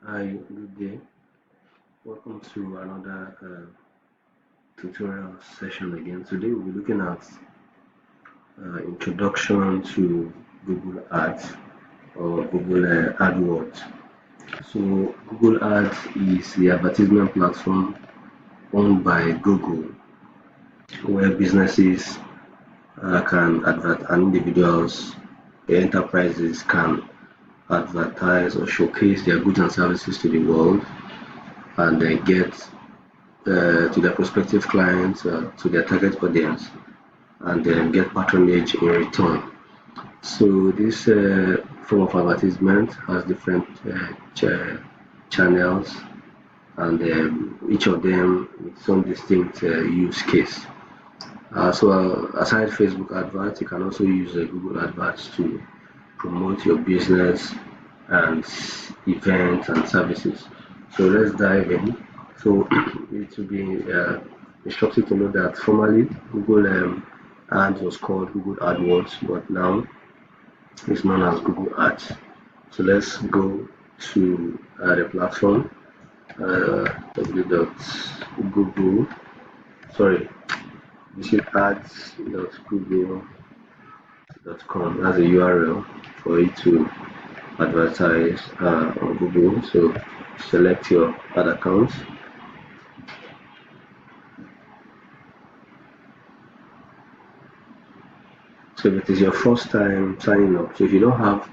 Hi, good day. Welcome to another tutorial session again. Today we'll be looking at introduction to Google Ads or Google Adwords. So Google Ads is the advertisement platform owned by Google where businesses can advert and individuals, enterprises can advertise or showcase their goods and services to the world and get to their prospective clients, to their target audience, and then get patronage in return. So this form of advertisement has different channels, and each of them with some distinct use case. Aside Facebook adverts, you can also use Google Adverts to promote your business and events and services. So let's dive in. So it will be instructive to know that formerly Google Ads was called Google AdWords, but now it's known as Google Ads. So let's go to the platform www.google, sorry, visit ads.google.com. That's a URL for you to advertise on Google. So select your ad account. So if it is your first time signing up, so if you have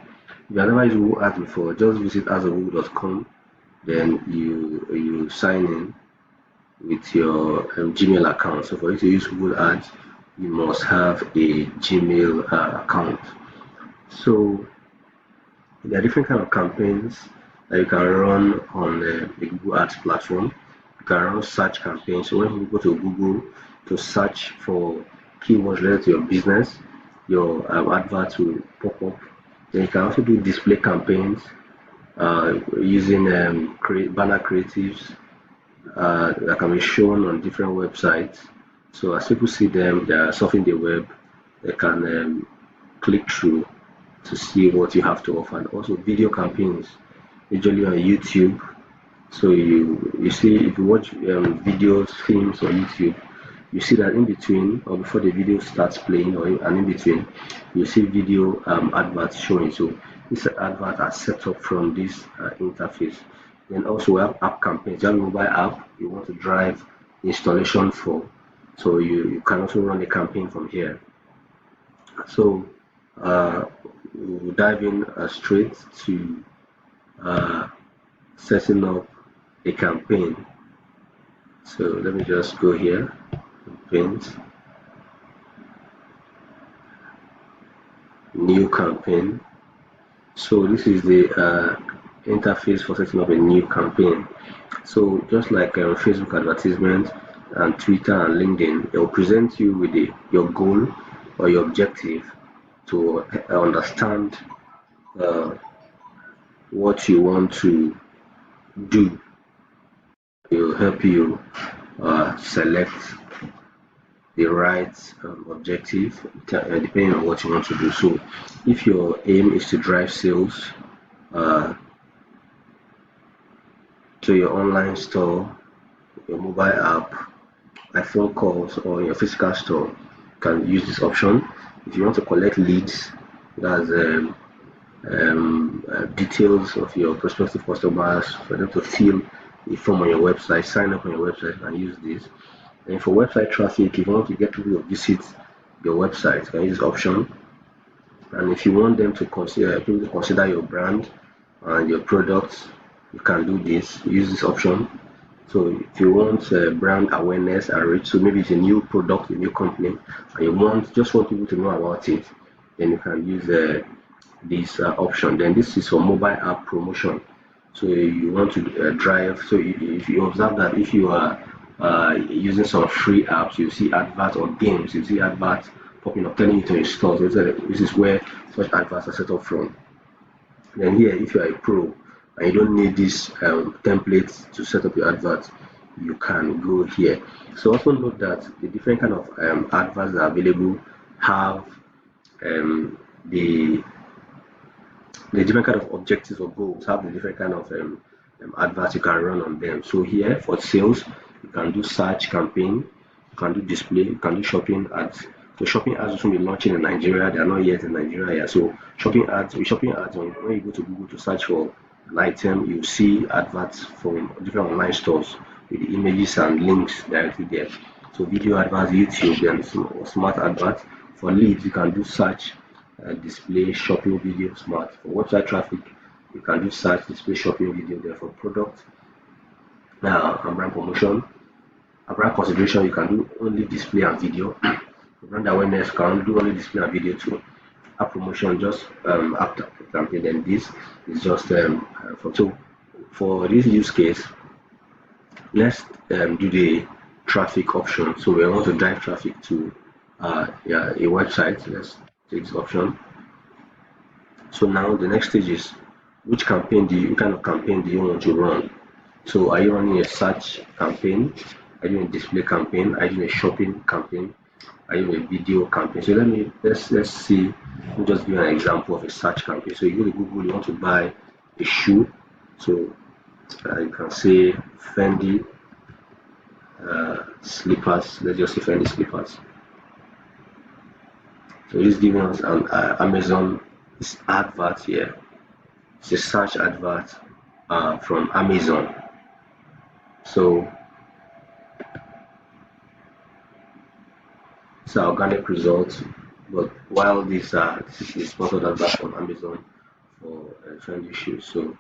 never used Google Ads before, just visit ads.google.com. Then you sign in with your Gmail account. So for you to use Google Ads, you must have a Gmail account. So there are different kind of campaigns that you can run on the Google Ads platform. You can run search campaigns. So when you go to Google to search for keywords related to your business, your advert will pop up. Then you can also do display campaigns using banner creatives that can be shown on different websites. So as people see them, they are surfing the web. They can click through to see what you have to offer, and also video campaigns, usually on YouTube. So you see if you watch videos, films on YouTube, you see that in between or before the video starts playing and in between, you see video adverts showing. So this advert are set up from this interface. Then also we have app campaigns. You have a mobile app you want to drive installation for. So you can also run a campaign from here. So uh, we'll dive in straight to uh, setting up a campaign. So let me just go here, campaigns, new campaign. So this is the interface for setting up a new campaign. So just like Facebook advertisement and Twitter and LinkedIn, it will present you with your goal or your objective to understand uh, what you want to do. It will help you select the right objective depending on what you want to do. So if your aim is to drive sales uh, to your online store, your mobile app, by phone calls, or your physical store, you can use this option. If you want to collect leads, that's details of your prospective customers for them to fill a form on your website, sign up on your website, and use this. And for website traffic, if you want to get people to visit your website, you can use this option. And if you want them to consider people to consider your brand and your products, you can do this. Use this option. So if you want brand awareness and reach, so maybe it's a new product, a new company, and you want people to know about it, then you can use this option. Then this is for mobile app promotion. So you want to drive. So if you observe that if you are using some free apps, you see adverts or games, you see adverts popping up telling you to install. So this is where such adverts are set up from. Then here, if you are a pro and you don't need this template to set up your advert, you can go here. So also note that the different kind of adverts that are available have the different kind of objectives or goals, have the different kind of adverts you can run on them. So here for sales, you can do search campaign, you can do display, you can do shopping ads. So shopping ads will be launching in Nigeria. They are not yet in Nigeria yet. So shopping ads, when you go to Google to search for an item, you see adverts from different online stores with the images and links directly there. So video adverts, YouTube, and smart adverts. For leads, you can do search, display, shopping, video, smart. For website traffic, you can do search, display, shopping, video. There for product and brand promotion. Brand consideration, you can do only display and video. Brand awareness, you can do only display and video too. App promotion, just after campaign. Then this is just for this use case, let's do the traffic option. So we want to drive traffic to a website. Let's take this option. So now the next stage is which kind of campaign do you want to run? So are you running a search campaign? Are you doing a display campaign? Are you doing a shopping campaign? Are you doing a video campaign? So let's see. Let me just give you an example of a search campaign. So you go to Google, you want to buy a shoe. So you can say Fendi slippers. Let's just say Fendi slippers. So it's giving us an Amazon advert here. It's a search advert from Amazon. So it's an organic result, but while this is sponsored advert from Amazon for trendy shoes. So you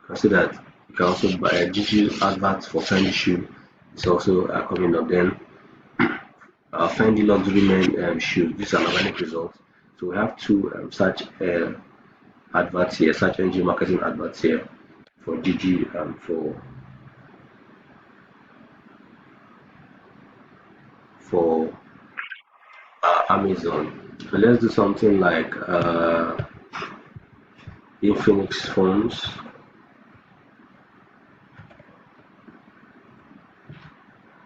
can see that you can also buy a digital advert for trendy shoe. It's also coming up. Then Fendi luxury men shoes. This is an organic result. So we have two search adverts here, search engine marketing adverts here for Gigi and for Amazon. So let's do something like Infinix phones.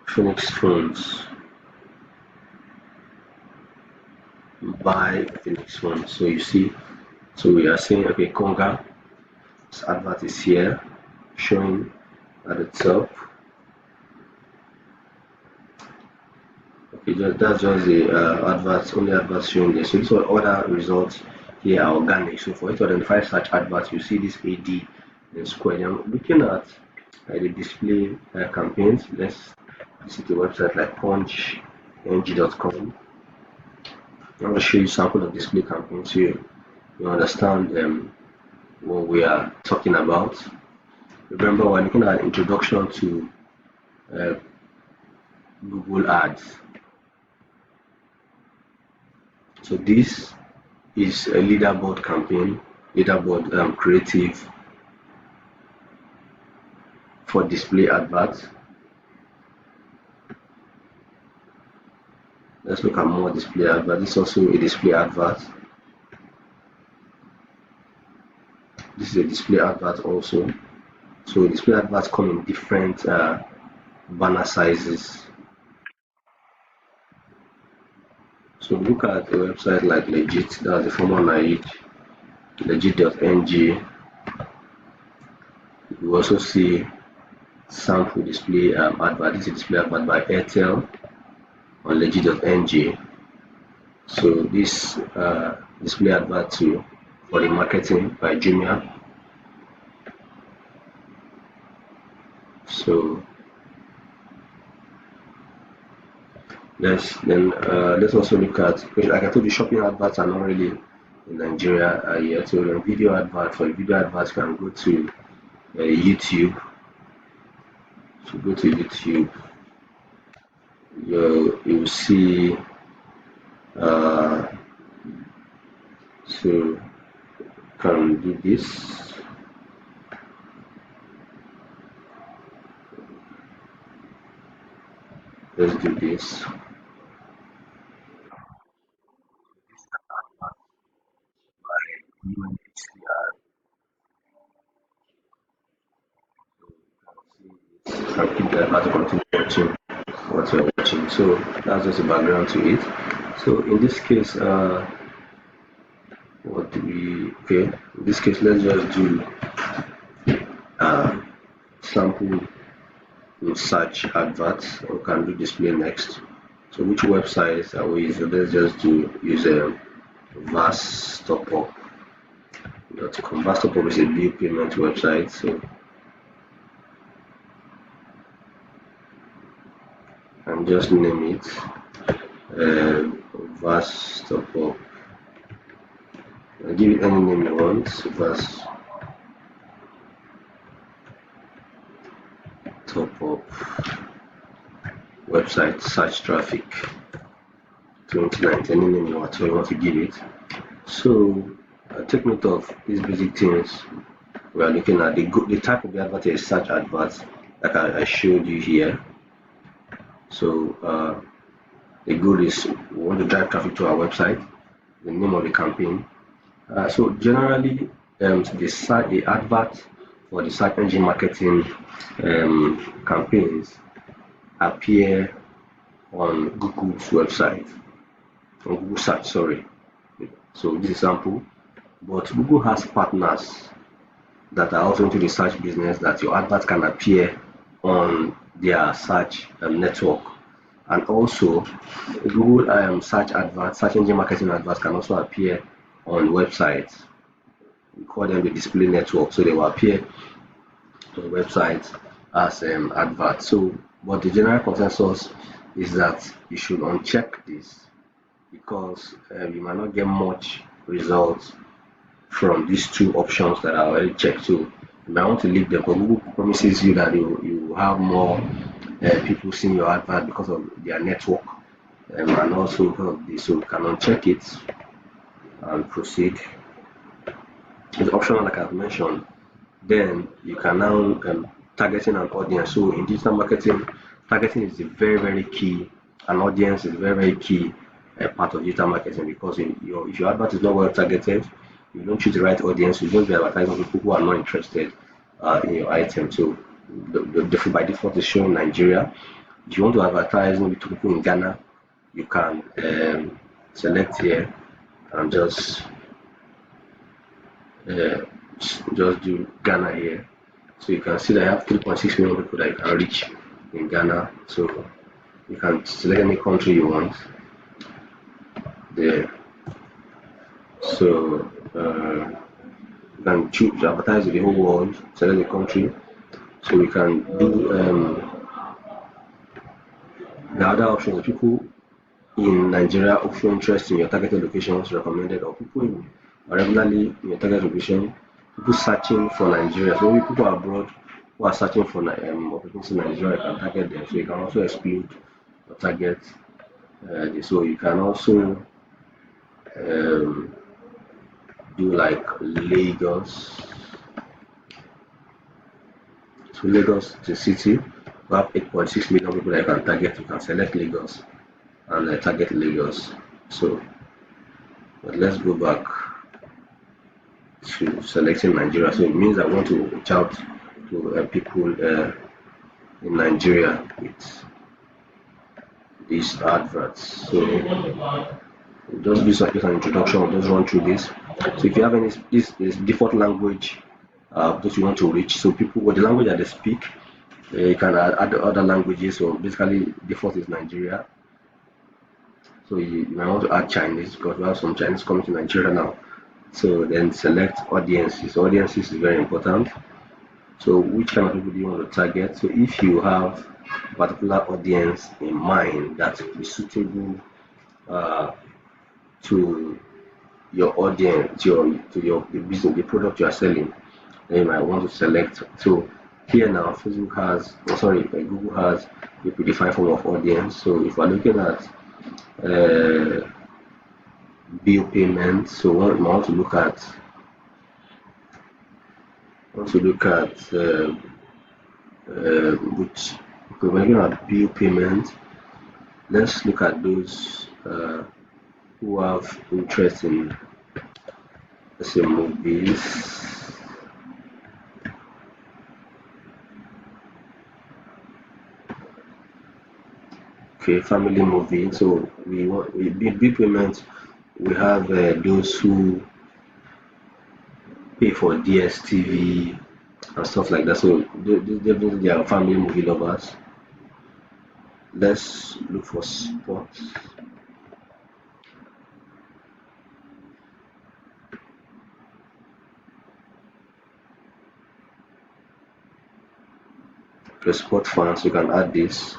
Phoenix phones. Buy Phoenix phones. So you see, so we are saying okay, Conga. This advert is here, showing at the top. Okay, that's just the only adverts showing there. So these are other results here are organic. So for it to identify such adverts, you see this AD and square. I'm looking at the display campaigns. Let's visit the website like punchng.com. I'm going to show you sample of display campaigns so you understand what we are talking about. Remember, we're looking at introduction to Google Ads. So this is a leaderboard campaign, leaderboard creative for display adverts. Let's look at more display adverts. This is also a display advert. This is a display advert also. So display adverts come in different banner sizes. So look at a website like Legit, that's the former legit.ng. You also see sample display advert. This is a display advert by Airtel on legit.ng. So this display advert too for the marketing by Jumia. So let's also look at, like I told you, shopping adverts are not really in Nigeria yet. So the video advert, for video adverts, can go to YouTube. So go to YouTube. You'll see so can do this. Let's do this. Can keep the advert to continue watching what you're watching. So that's just a background to it. So in this case, what do we, okay, in this case, let's just do sample search adverts. We can do display next. So which websites are we using? Let's just use a vastopop.com. Vastopop is a bill payment website. So and just name it vastopop. Give it any name you want. Vastopop website search traffic 2019. Any name you want to give it. So take note of these basic things. We are looking at the type of the advert is search adverts, like I showed you here. So the goal is we want to drive traffic to our website. The name of the campaign. So generally, the advert for the search engine marketing campaigns appear on Google's website, on Google search. Sorry. So this is sample, but Google has partners that are also into the search business that your advert can appear on their search network, and also Google search engine marketing adverts can also appear on websites. We call them the display network, so they will appear on websites as adverts. So, but the general consensus is that you should uncheck this because you might not get much results from these two options that are already checked. So you might want to leave them, but Google promises you that you have more people seeing your advert because of their network and also because of this. So you can uncheck it and proceed. It's optional, like I've mentioned. Then you can now targeting an audience. So in digital marketing, targeting is very key. An audience is very key part of digital marketing, because if your advert is not well targeted, you don't choose the right audience, you don't be advertising people who are not interested in your item. So by default is showing Nigeria. If you want to advertise maybe to people in Ghana, you can select here and just do Ghana here. So you can see that I have 3.6 million people that you can reach in Ghana. So you can select any country you want there. So you can choose to advertise to the whole world, select the country. So we can do the other option is people in Nigeria who show interest in your targeted locations recommended, or people regularly in your target location, people searching for Nigeria. So maybe people abroad who are searching for opportunities in Nigeria, you can target them. So you can also exclude or target so you can also do like Lagos. So Lagos, the city, we have 8.6 million people that you can target. You can select Lagos and target Lagos. So, but let's go back to selecting Nigeria. So it means I want to reach out to people in Nigeria with these adverts. So just do an introduction, just run through this. So if you have any this default language that you want to reach, so people with the language that they speak, you can add other languages. So basically default is Nigeria. So you might want to add Chinese because we have some Chinese coming to Nigeria now. So then select audiences. Audiences is very important. So which kind of people do you want to target? So if you have a particular audience in mind that will be suitable to your audience, to your business, the product you are selling, then you might want to select. So here now, Google has a predefined form of audience. So if we're looking at bill payment, so we want to look at which, okay, we're looking at bill payment. Let's look at those who have interest in, let's say, movies. Okay, family movie. So we bill payments. We have those who pay for DSTV, and stuff like that. So definitely they are family movie lovers. Let's look for sports. For sport fans, you can add this.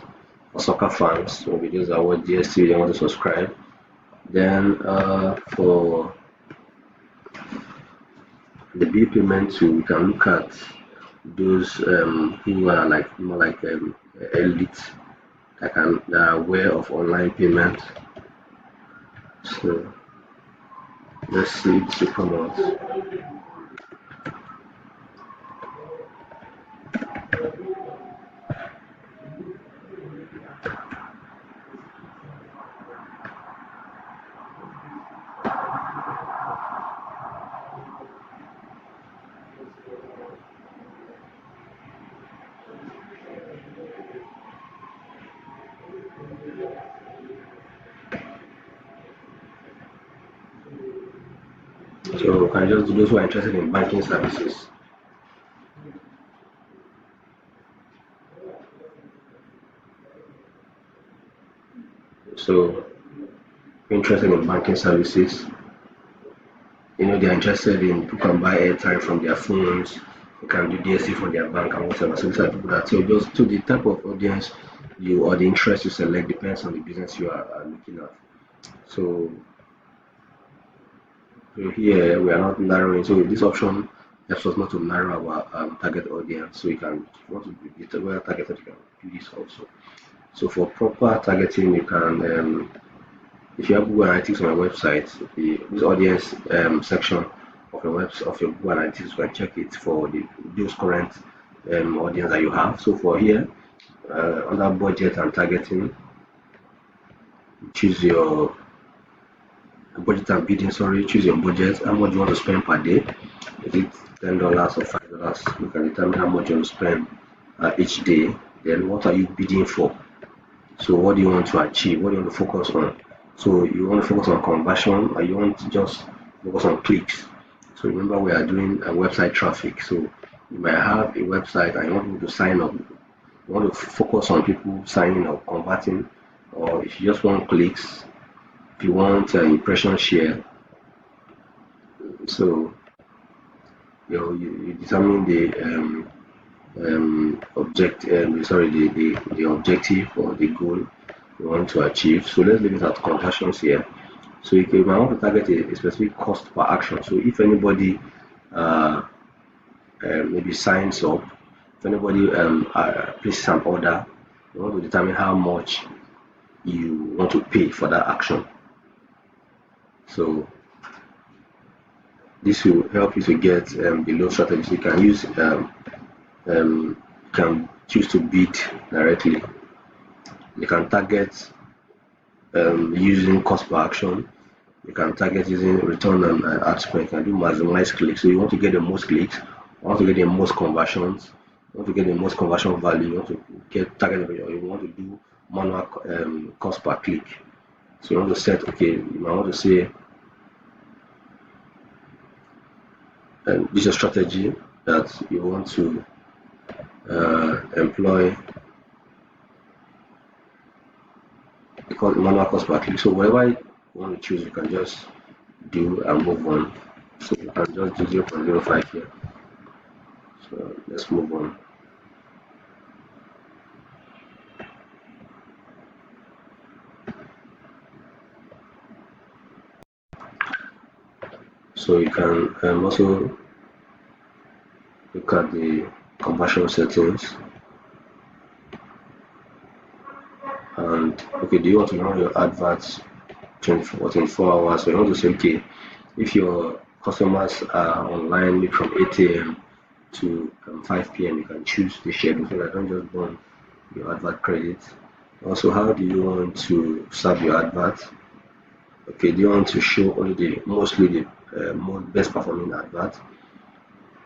For soccer fans, maybe those that watch DSTV, they want to subscribe. Then for the bill payment too, we can look at those who are like more like elite that are aware of online payment. So let's see it to come out. So we can just do those who are interested in banking services. So interested in banking services, they're interested in who can buy airtime from their phones, who can do DSC from their bank and whatever. So these are people that, so just to the type of audience you or the interest you select depends on the business you are looking at. So, so here we are not narrowing. So this option helps us not to narrow our target audience. So you can, if you want to be well targeted, you can do this also. So for proper targeting, you can if you have Google Analytics on your website, this audience section of your of your Google Analytics, you can check it for those current audience that you have. So for here, under budget and targeting, choose your budget and bidding. Sorry, choose your budget. How much you want to spend per day? Is it $10 or $5? You can determine how much you want to spend each day. Then what are you bidding for? So what do you want to achieve? What do you want to focus on? So you want to focus on conversion or you want to just focus on clicks? So remember we are doing a website traffic. So you might have a website and you want people to sign up. You want to focus on people signing up, converting, or if you just want clicks, if you want impression share. So you determine the the objective or the goal you want to achieve. So let's look at conversions here. So you might want to target a specific cost per action. So if anybody uh, maybe signs up, if anybody places an order, you want to determine how much you want to pay for that action. So this will help you to get the low strategy. You can use can choose to bid directly. You can target using cost per action. You can target using return on ad spend. You can do maximize clicks. So you want to get the most clicks, you want to get the most conversions, you want to get the most conversion value, you want to get target, or you want to do manual cost per click. So you want to set, okay, you might want to say this is a strategy that you want to employ because manual cost per click. So whatever you want to choose, you can just do and move on. So you can just do 0.05 here. So let's move on. So you can also look at the conversion settings and okay, do you want to run your adverts 24 hours? So you want to say, okay, if your customers are online from 8 a.m. to 5 p.m., you can choose the schedule so that don't just burn your advert credits. Also, how do you want to serve your advert? Okay, do you want to show only mostly the best performing advert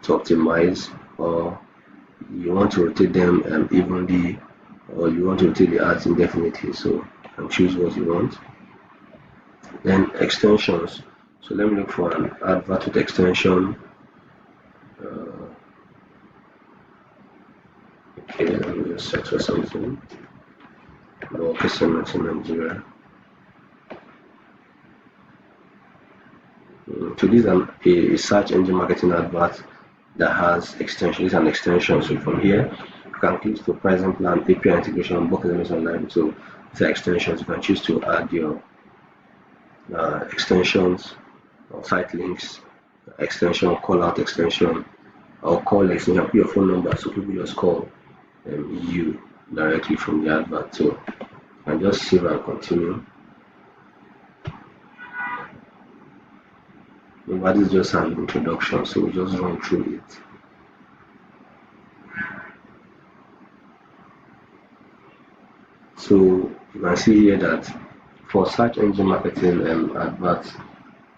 to optimize, or you want to rotate them evenly, or you want to rotate the ads indefinitely? So you can choose what you want. Then extensions. So let me look for an advert with extension. Okay, let me just search for something. Location in Nigeria. So this is a search engine marketing advert that has extension. It's an extension. So from here, you can click to pricing plan, API integration, bulk elements online. So it's extensions. You can choose to add your extensions or site links, extension, call out extension, or call extension. Put your phone number so people just call you directly from the advert. So and just save and continue. But this is just an introduction, so we just run through it. So you can see here that for search engine marketing adverts,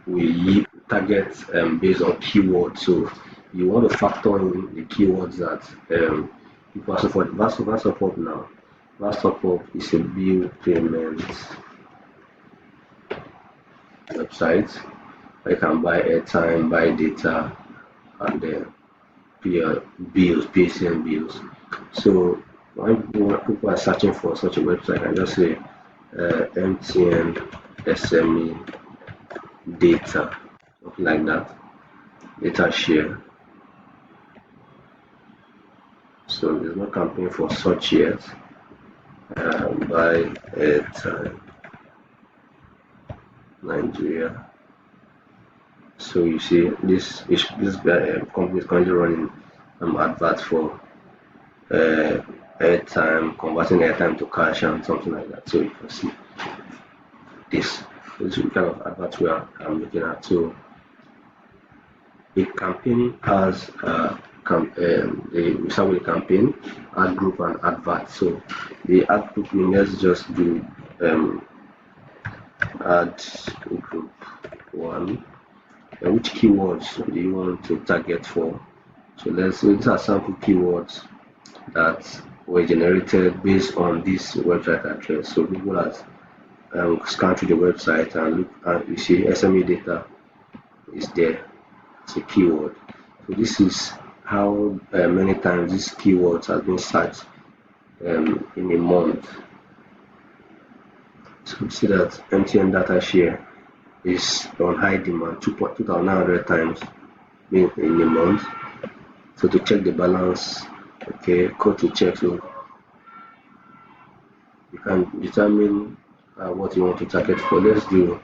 we target based on keywords. So you want to factor in the keywords that people are support. VASOPOP now. VASOPOP is a bill payment website where you can buy airtime, buy data, and then pay your bills, PCN bills. So when people are searching for such a website, I just say MTN SME data, something like that, data share. So there's no campaign for such yet. Buy airtime Nigeria. So you see this company is currently running adverts for airtime, converting airtime to cash and something like that. So you can see this is the kind of advert we are looking at. So a campaign has we start with a campaign, ad group, and advert. So the ad group, let's just do ad group one. Which keywords do you want to target for? So these are sample keywords that were generated based on this website address. So Google has scanned through the website and look, and you see SME data is there. It's a keyword. So this is how many times these keywords have been searched in a month. So you see that MTN data share is on high demand, 2,900 times in a month. So to check the balance, okay, code to check. So you can determine what you want to target for. Let's do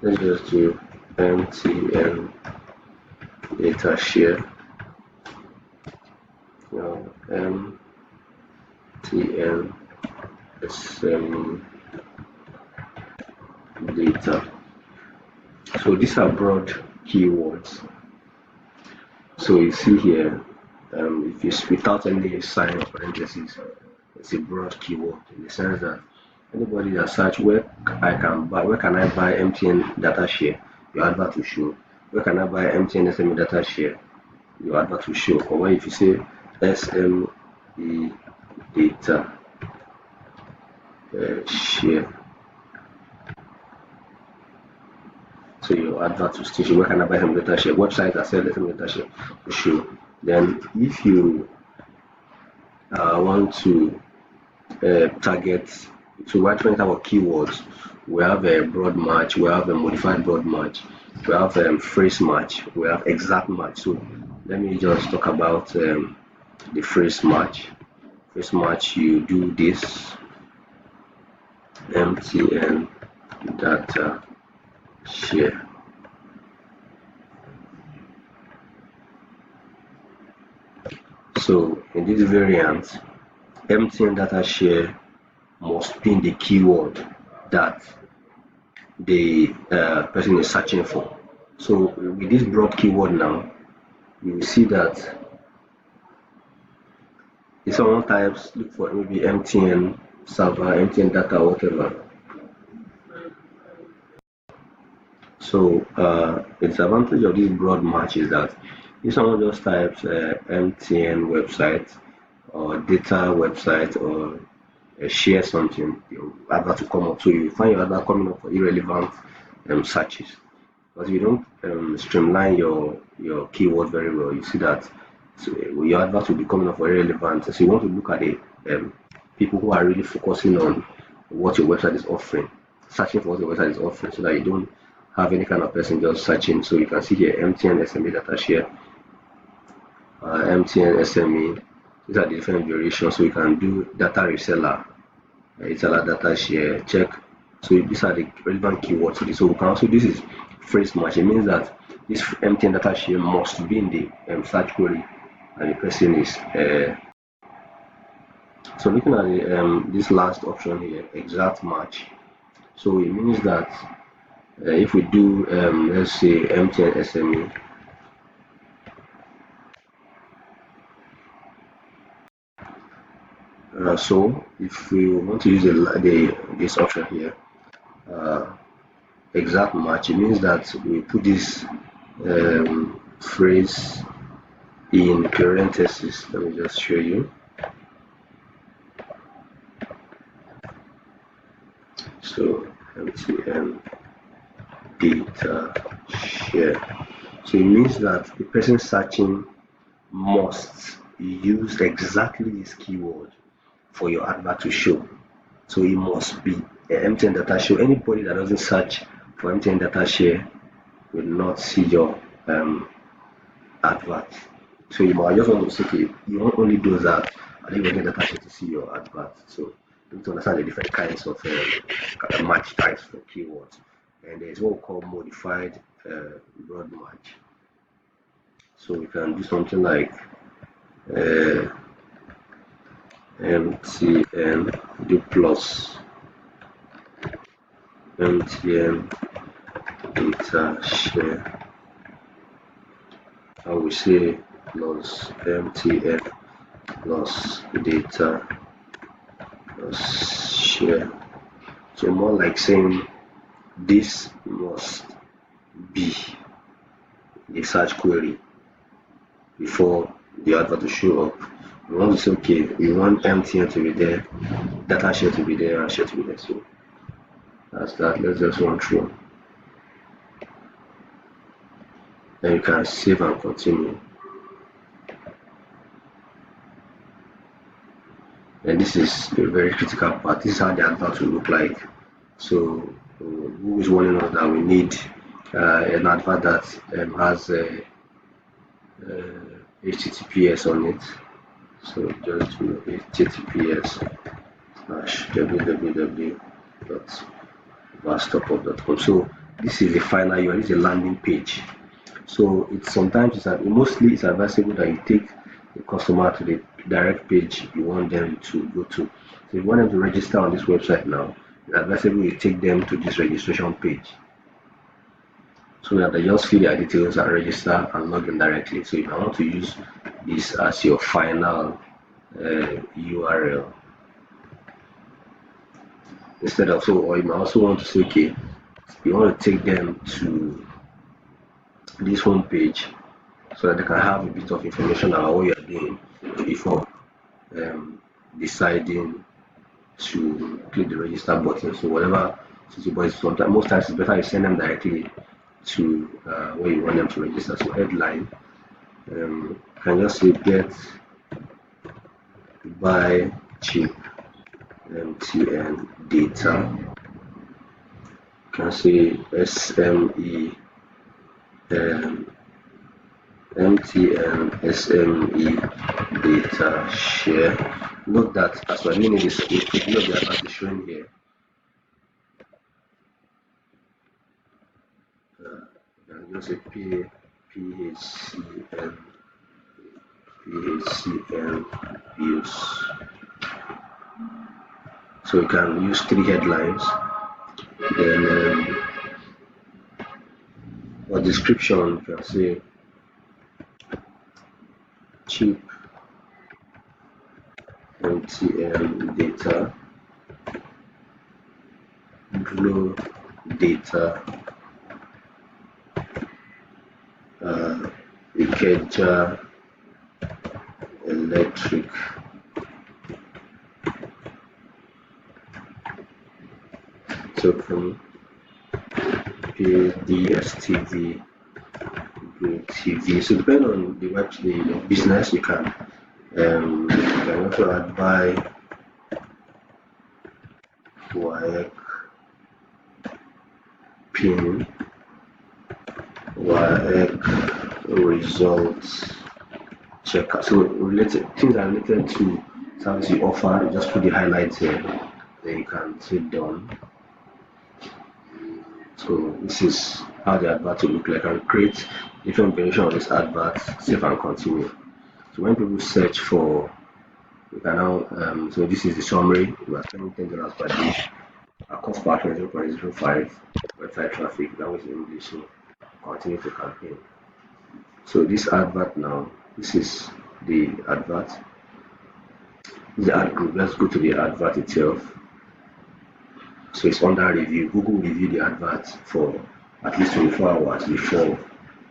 let's just do MTN data share. MTN SME data. So these are broad keywords. So you see here, if it's without any sign or parentheses, it's a broad keyword in the sense that anybody that search where can I buy MTN data share, your advert will show. Where can I buy MTN SME data share, your advert will show. Or if you say SME data share, so your advert will still show. Where can I buy some data share? Website that sells some data share will show. Then if you want to target to write different type of keywords, we have a broad match, we have a modified broad match, we have phrase match, we have exact match. So let me just talk about the phrase match. Phrase match, you do this MTN data share. So in this variant, MTN data share must pin the keyword that the person is searching for. So with this broad keyword now, you will see that if someone types, look for maybe MTN server, MTN data, whatever. So the disadvantage of this broad match is that if someone just types MTN website or data website or share something, your advert will come up. So you find your advert coming up for irrelevant searches. Because if you don't streamline your keyword very well, you see that your advert will be coming up very relevant. So you want to look at the people who are really focusing on what your website is offering, searching for what your website is offering, so that you don't have any kind of person just searching. So you can see here MTN SME data share, MTN SME. These are the different variations. So you can do data reseller, reseller data share, check. So these are the relevant keywords. So we can also, this is phrase match. It means that this MTN data share must be in the search query, and the person is. So looking at the, this last option here, exact match. So it means that if we do, let's say MTN SME. So if we want to use this option here, exact match, it means that we put this phrase in parentheses. Let me just show you. So MTN data share. So it means that the person searching must use exactly this keyword for your advert to show. So it must be MTN data share. Anybody that doesn't search for MTN data share will not see your advert. So I just want to say, okay, you want only those that are even data share to see your advert. So you need to understand the different kinds of match types for keywords. And there's what we call modified broad match. So we can do something like MTN do plus MTN data share. I will say plus MTN plus data plus share. So more like saying this must be the search query before the advert to show up. We want to say, okay, we want MTN to be there, data share to be there, and share to be there. So that's that. Let's just run through. Then you can save and continue. And this is a very critical part. This is how the advert will look like. So who is warning us that we need an advert that has HTTPS on it. So just do https://www.vastopop.com. So this is the final URL. This is a landing page. So it's sometimes mostly it's advisable that you take the customer to the direct page you want them to go to. So if you want them to register on this website now, it's advisable you take them to this registration page, so that they just fill their details and register and log in directly. So if you want to use this as your final URL instead of, so, or you might also want to say, okay, you want to take them to this home page so that they can have a bit of information about what you are doing before deciding to click the register button. So whatever, but sometimes, most times it's better you send them directly to where you want them to register. So headline, can just say get buy cheap MTN data. You can say SME MTN SME data share. Note that as my name is a preview of the advert is showing here. And just say PHCN views. So you can use 3 headlines. Then for description, you can say cheap MTN data, Glow data, Ikeja electric, token, pay DSTV, TV. So depending on the business, you can also add by WAEC pin, WAEC results checker. So related things are related to service you offer. You just put the highlights here, then you can say done. So this is how the advert will look like, and create different variation of this advert, save and continue. So when people search for, you can now so this is the summary. We are spending $10 per day. Our cost per action is 0.05. Website traffic, that was in English. So continue to campaign. So this advert now, this is the advert. The ad group. Let's go to the advert itself. So it's under review. Google will review the advert for at least 24 hours before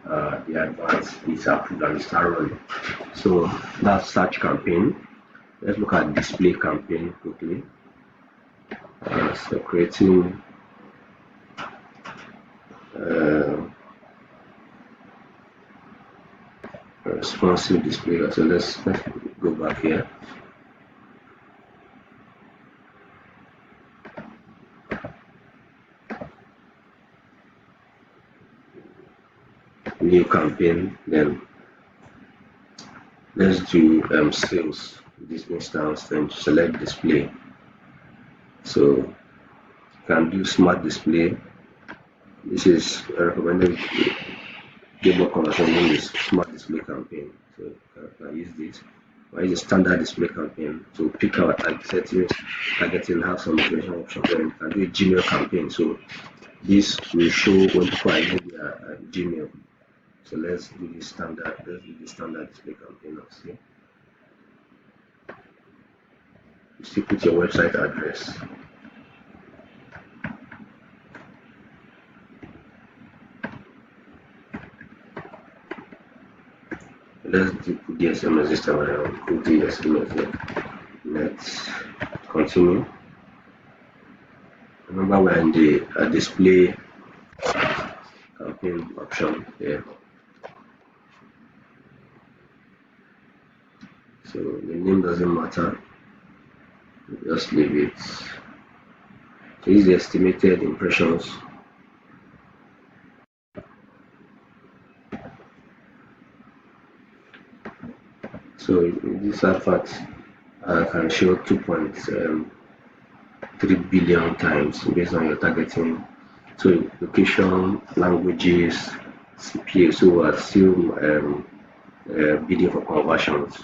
the advert is approved and start running. So that's search campaign. Let's look at display campaign quickly. So creating responsive display. So let's go back here. New campaign, then let's do sales. This instance, then select display. So you can do smart display. This is recommended get more conversion in this smart display campaign. So you can use this. Or use a standard display campaign. So pick our target settings, targeting, have some information options. Then you can do a Gmail campaign. So this will show when people are using their Gmail. So let's do the standard. Let's do the standard display campaign. See, you still put your website address. Let's put the SMS this time around. Put the SMS here. Let's continue. Remember, we're in the display campaign option here. So the name doesn't matter. Just leave it. So this is the estimated impressions. So this advert can show 2.3 billion times based on your targeting. So location, languages, CPA. So we're still bidding for conversions.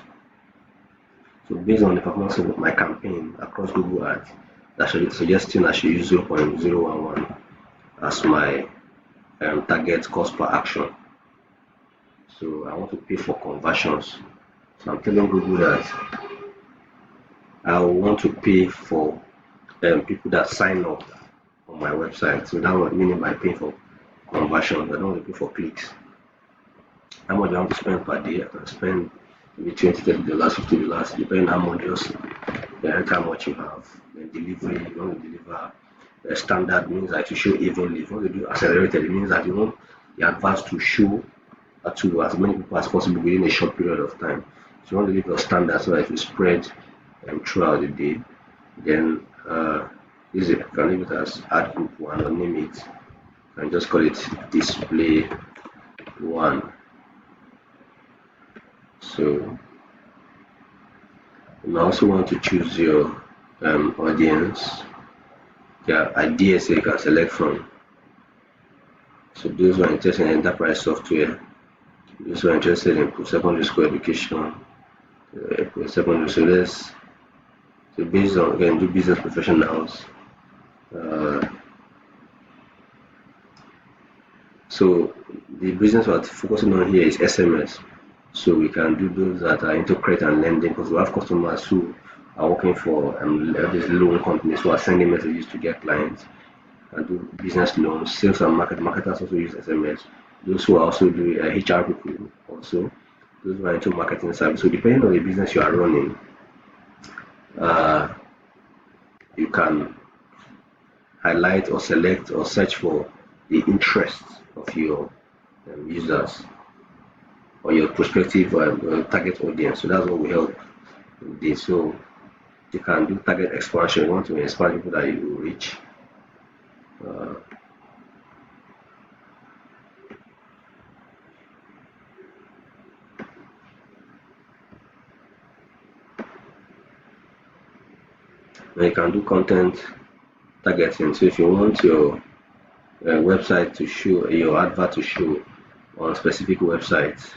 So based on the performance of my campaign across Google Ads, that's suggesting I should use 0.011 as my target cost per action. So I want to pay for conversions. So I'm telling Google that I want to pay for people that sign up on my website. So that would mean by paying for conversions. I don't want to pay for clicks. How much I want to spend per day? I can spend maybe $20, $30, $50, depending on how much how much you have. Then delivery, you want to deliver standard means that you show evenly. If you want to do accelerated, it means that you want the adverts to show to as many people as possible within a short period of time. So you want to leave your standard so that it will spread throughout the day. Then this you can leave it as ad group 1 or name it and just call it display 1. So you also want to choose your audience. Yeah, ideas you can select from. So those who are interested in enterprise software, those who are interested in post-secondary school education, post-secondary. So based on, again, do business professionals. So the business we're focusing on here is SMS. So we can do those that are into credit and lending, because we have customers who are working for these loan companies who are sending messages to get clients and do business loans. Sales and marketers also use SMS. Those who are also doing HR people also. Those who are into marketing service. So depending on the business you are running, you can highlight or select or search for the interests of your users or your prospective target audience. So that's what we help with this. So you can do target expansion. You want to expand people that you reach. Uh, and you can do content targeting. So if you want your website to show, your advert to show on specific websites,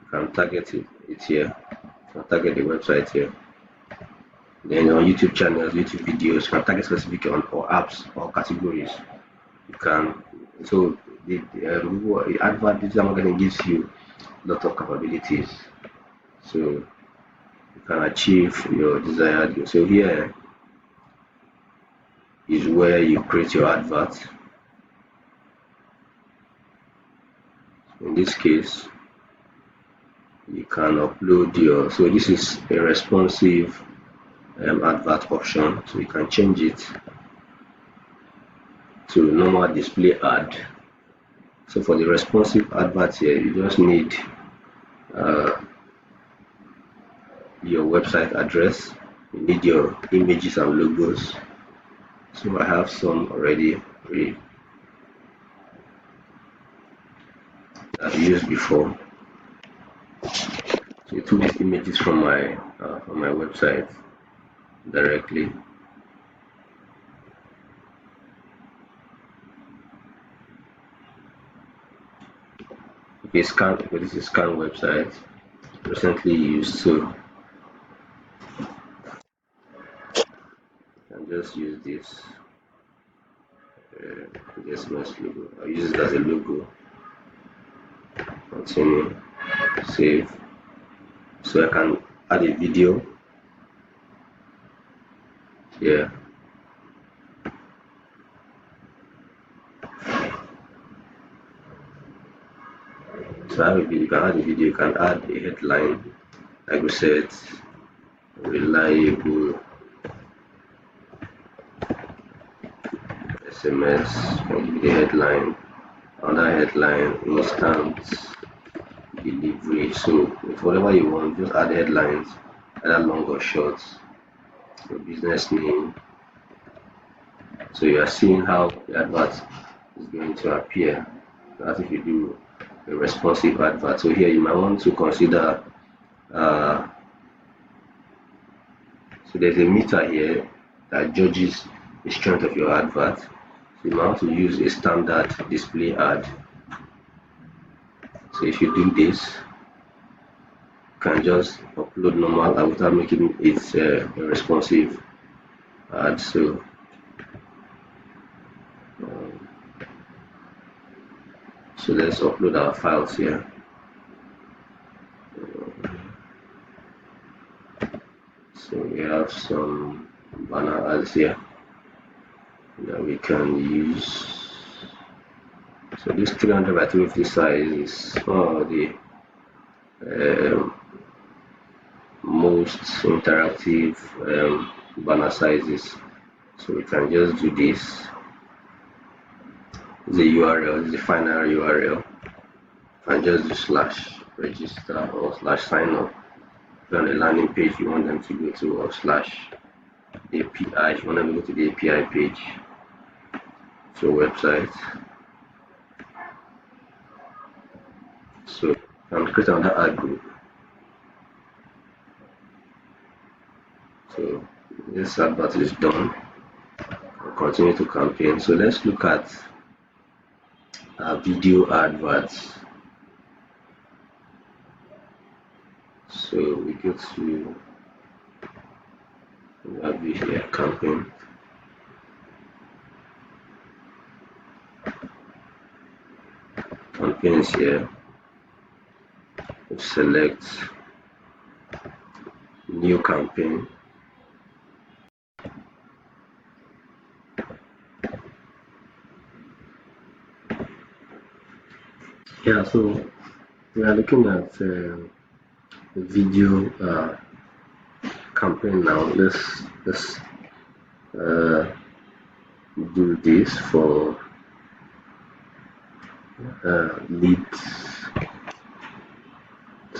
you can target it here. You can target the website here. Then on YouTube channels, YouTube videos, you can target specific on or apps or categories. You can, so the advert digital marketing gives you a lot of capabilities. So you can achieve your desired goal. So here is where you create your advert. In this case, you can upload your, so this is a responsive advert option, so you can change it to normal display ad. So for the responsive advert here, you just need your website address, you need your images and logos. So I have some already I've used before. So I took these images from my website directly. Okay, scan. Okay, this is scan website recently used, so I can just use this. Just my logo. I use it as a logo. Continue. Save. So I can add a video here. So I have a video. You can add a video. You can add a headline. Like we said, reliable SMS. Can give the headline. Another headline, instant delivery. So with whatever you want, just add headlines, either long or short. Your business name. So you are seeing how the advert is going to appear. As if you do a responsive advert. So here you might want to consider. So there's a meter here that judges the strength of your advert. So you might want to use a standard display ad. So if you do this, you can just upload normal and without making it a responsive ad. So let's upload our files here. So we have some banner ads here that we can use. So this 300 by 250 size is one of the most interactive banner sizes. So we can just do this. The URL is the final URL. And just do slash register or slash sign up. If you're on a landing page, you want them to go to or slash API. If you want them to go to the API page, so website. So I'm creating another ad group. So this advert is done. I'll continue to campaign. So let's look at video adverts. So we go to here campaign. Campaigns here. We select new campaign. Yeah, so we are looking at video campaign now. Let's do this for leads.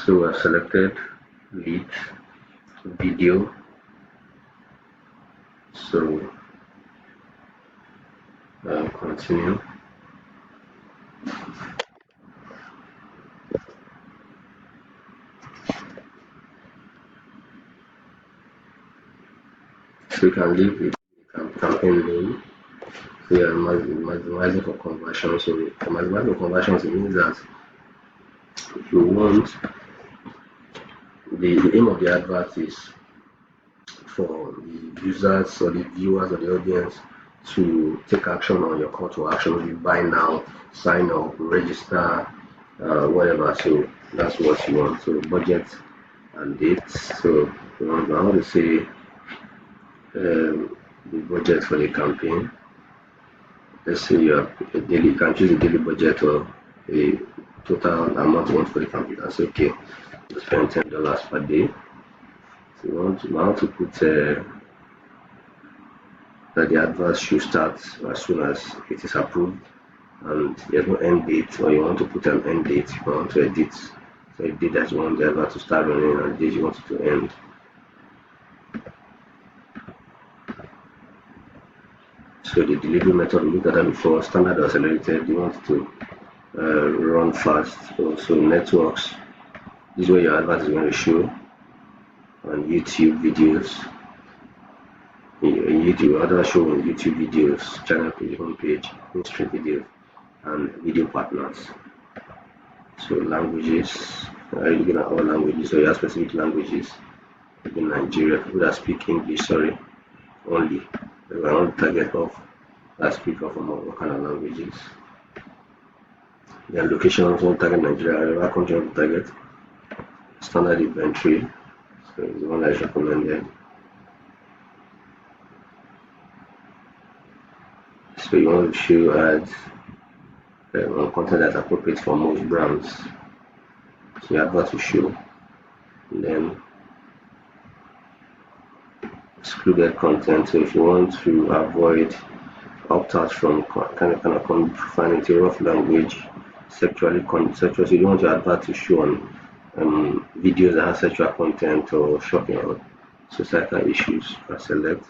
So I've selected leads, video. So continue. So you can leave it campaign name. So you're maximizing for conversion. So for maximizing for conversions, it means that you want the aim of the advert is for the users or the viewers or the audience to take action on your call to action, maybe buy now, sign up, register, whatever. So that's what you want. So budget and dates. So I want to say the budget for the campaign. Let's say you have a daily, you can choose a daily budget or a total amount you want for the campaign. That's okay. You spend $10 per day. So you want to put that the advert should start as soon as it is approved, and there's no end date, or you want to put an end date, you want to edit. So a date that you want the advert to start running and the date you want it to end. So the delivery method, we looked at that before, standard or accelerated. You want it to run fast. Also networks, this is where your advert is going to show on YouTube videos. In YouTube, other show on YouTube videos, channel page, homepage, history videos, and video partners. So languages, you're looking at all languages, so you have specific languages. In Nigeria, people that speak English, only. We want to target of that speak of what kind of languages. Their locations won't target Nigeria, other country want to target. Standard inventory, so it's the one that is recommended. So you want to show ads on content that's appropriate for most brands. So your advert to show. And then excluded content. So if you want to avoid opt out from kind of profanity, rough language, sexual, so you don't want your advert to show on videos that have sexual content or shocking or societal issues. You can select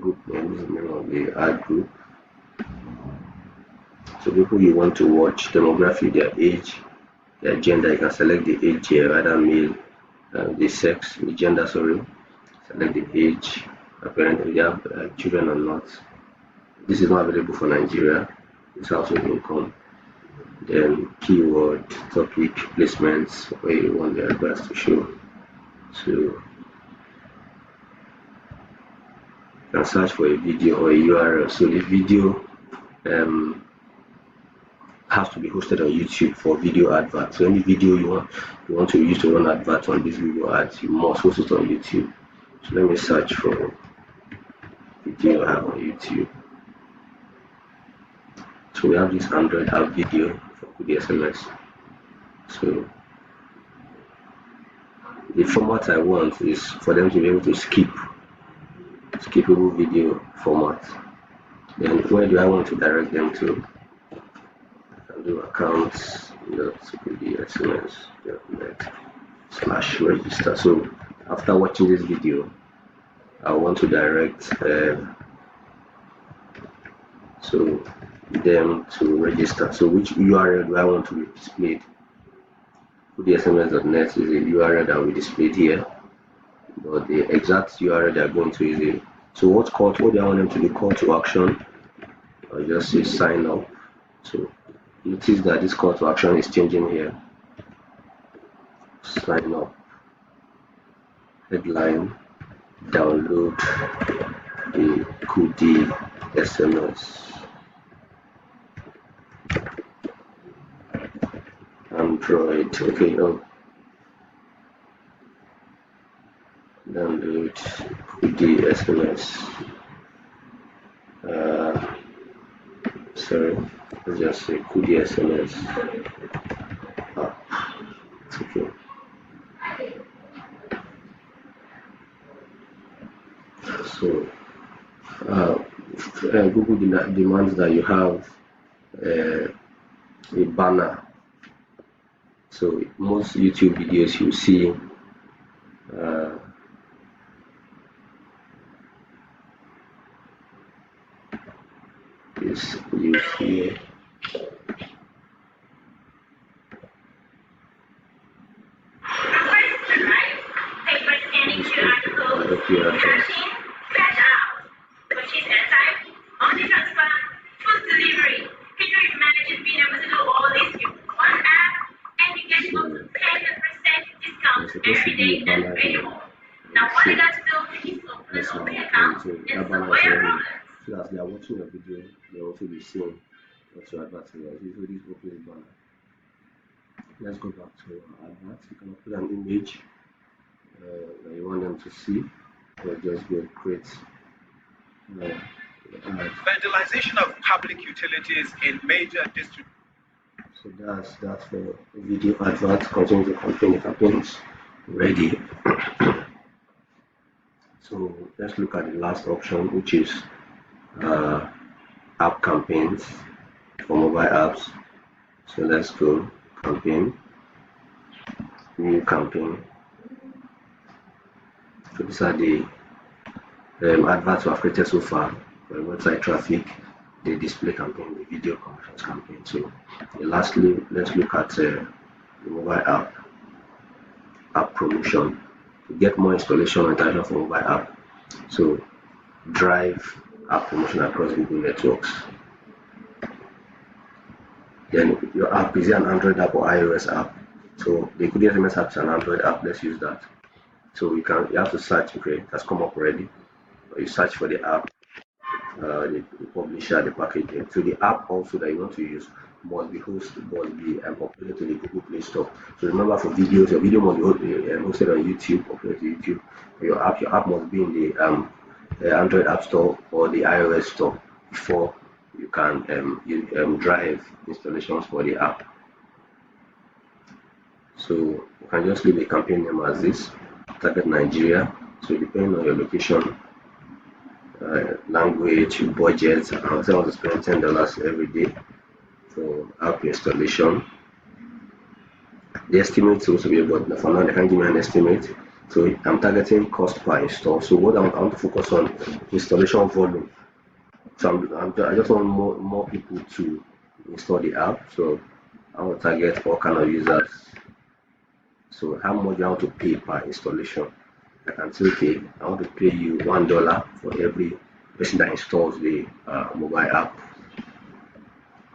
group name, is the name of the ad group. So people you want to watch, demography, their age, their gender. You can select the age here, either male, the sex, the gender. Sorry, select the age, apparently they have children or not. This is not available for Nigeria. It's household income. Then keyword, topic, placements where you want the adverts to show. So you can search for a video or a URL. So the video has to be hosted on YouTube for video adverts. So any video you want to use to run adverts on this video ads, you must host it on YouTube. So let me search for video I have on YouTube. So we have this Android app video for the SMS. So the format I want is for them to be able to skippable video format. Then where do I want to direct them to? I can do accounts.sms.net/register. So after watching this video, I want to direct them to register. So which URL do I want to be displayed? DSMS.net is a URL that will be displayed here, but the exact URL they are going to is so what do I want them to do? Call to action. I'll just say sign up. So notice that this call to action is changing here. Sign up. Headline. Download the Kudi SMS. Android. Okay. Download Kudi SMS. Sorry, let's just say Kudi SMS. It's okay. So Google demands that you have a banner. So most YouTube videos you see is you see there's supposed to be a banner here. That's how so that banner is already, so as they are watching the video, they also be seeing what your advert is. So this open banner. Let's go back to our advert. You can put an image that you want them to see. Or just go create vandalization of public utilities in major districts. So that's for video advert. Continue the campaign. The campaign is ready. So let's look at the last option, which is app campaigns for mobile apps. So let's go campaign, new campaign. So these are the adverts we have created so far for website traffic, the display campaign, the video conference campaign. So lastly, let's look at the mobile app promotion to get more installation and interaction for mobile app. So drive app promotion across Google networks. Then your app, is it an Android app or iOS app? So the Google SMS app is an Android app. Let's use that. So you have to search. Okay, it has come up already. You search for the app, the publisher, the package name. So the app also that you want to use must be uploaded to the Google Play Store. So remember, for videos, your video must be hosted on YouTube, uploaded to YouTube. Your app must be in the Android App Store or the iOS Store before you can drive installations for the app. So you can just leave a campaign name as this, target Nigeria. So depending on your location, language, budget, I want to spend $10 every day for app installation. The estimate also be, but for now they can't give me an estimate. So I'm targeting cost per install. So what I want to focus on installation volume. So I just want more people to install the app. So I will target all kind of users. So how much do I want to pay per installation? I can say, okay, I want to pay you $1 for every person that installs the mobile app.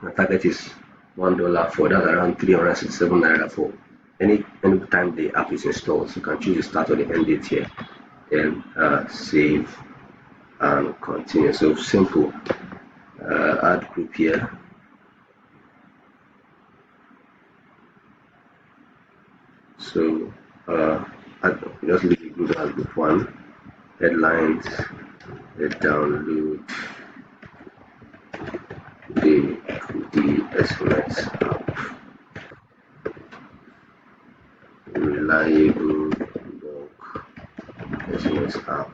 The target is $1 for that, around 367 naira for any time the app is installed. So you can choose the start or the end date here, then save and continue. So simple. Add group here. So just leave the group as group 1. Headlines. Let's download the SMS app. Reliable bulk SMS app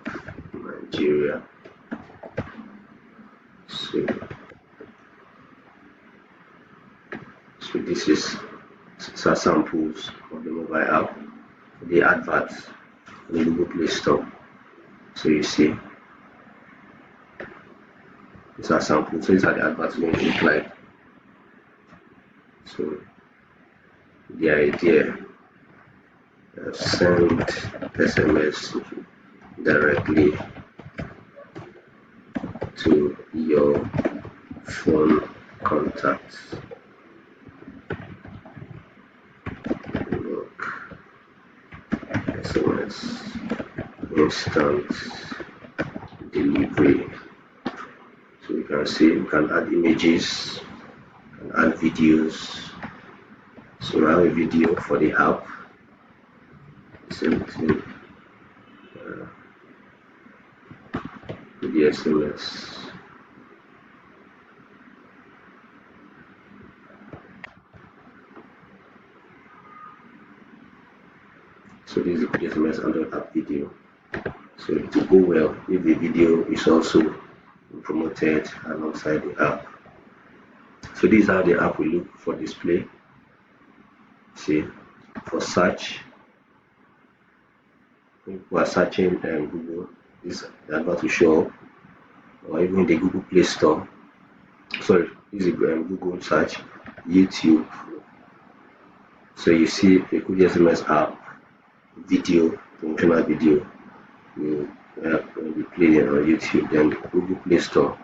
Nigeria. So this is samples of the mobile app, the adverts on the Google Play Store. So you see, these are samples. So these are the adverts going to look like. So the idea, send SMS directly to your phone contacts. Look, SMS instant delivery. So you can see you can add images, you can add videos. So I have a video for the app. Same thing. The SMS. So this is the SMS Android app video. So it will go well if the video is also promoted alongside the app. So this is how the app will look for display. See, for search, when people are searching Google, this advert will show up, or even the Google Play Store. Sorry, this is Google search, YouTube. So you see the Google SMS app, video, promotional video will be played on YouTube. Then the Google Play Store.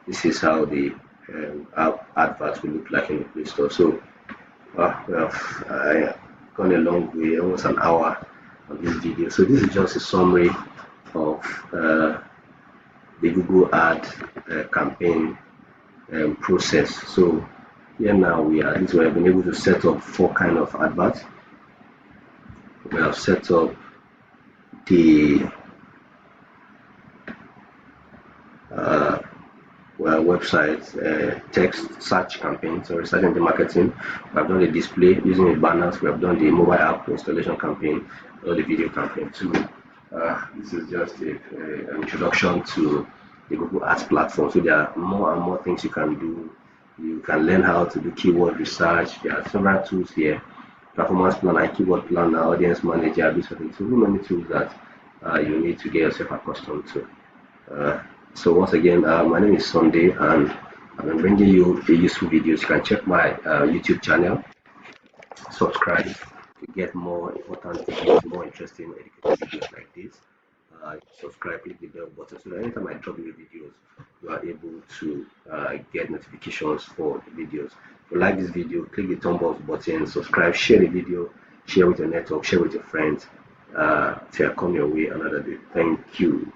This is how the app advert will look like in the Play Store. So we have gone a long way, almost an hour on this video. So this is just a summary of the Google ad campaign process. So here now we have been able to set up 4 kind of adverts. We have set up the website text search campaign, so research engine marketing. We have done the display using the banners. We have done the mobile app installation campaign, or the video campaign too. This is just an introduction to the Google Ads platform. So there are more and more things you can do. You can learn how to do keyword research. There are several tools here: performance planner, keyword planner, audience manager, this sort of thing. So many tools that you need to get yourself accustomed to. So once again, my name is Sunday, and I've been bringing you the useful videos. You can check my YouTube channel, subscribe to get more important videos, more interesting educative videos like this. Subscribe, click the bell button so that anytime I drop new videos, you are able to get notifications for the videos. If you like this video, click the thumb up button, subscribe, share the video, share with your network, share with your friends. Till I come your way another day. Thank you.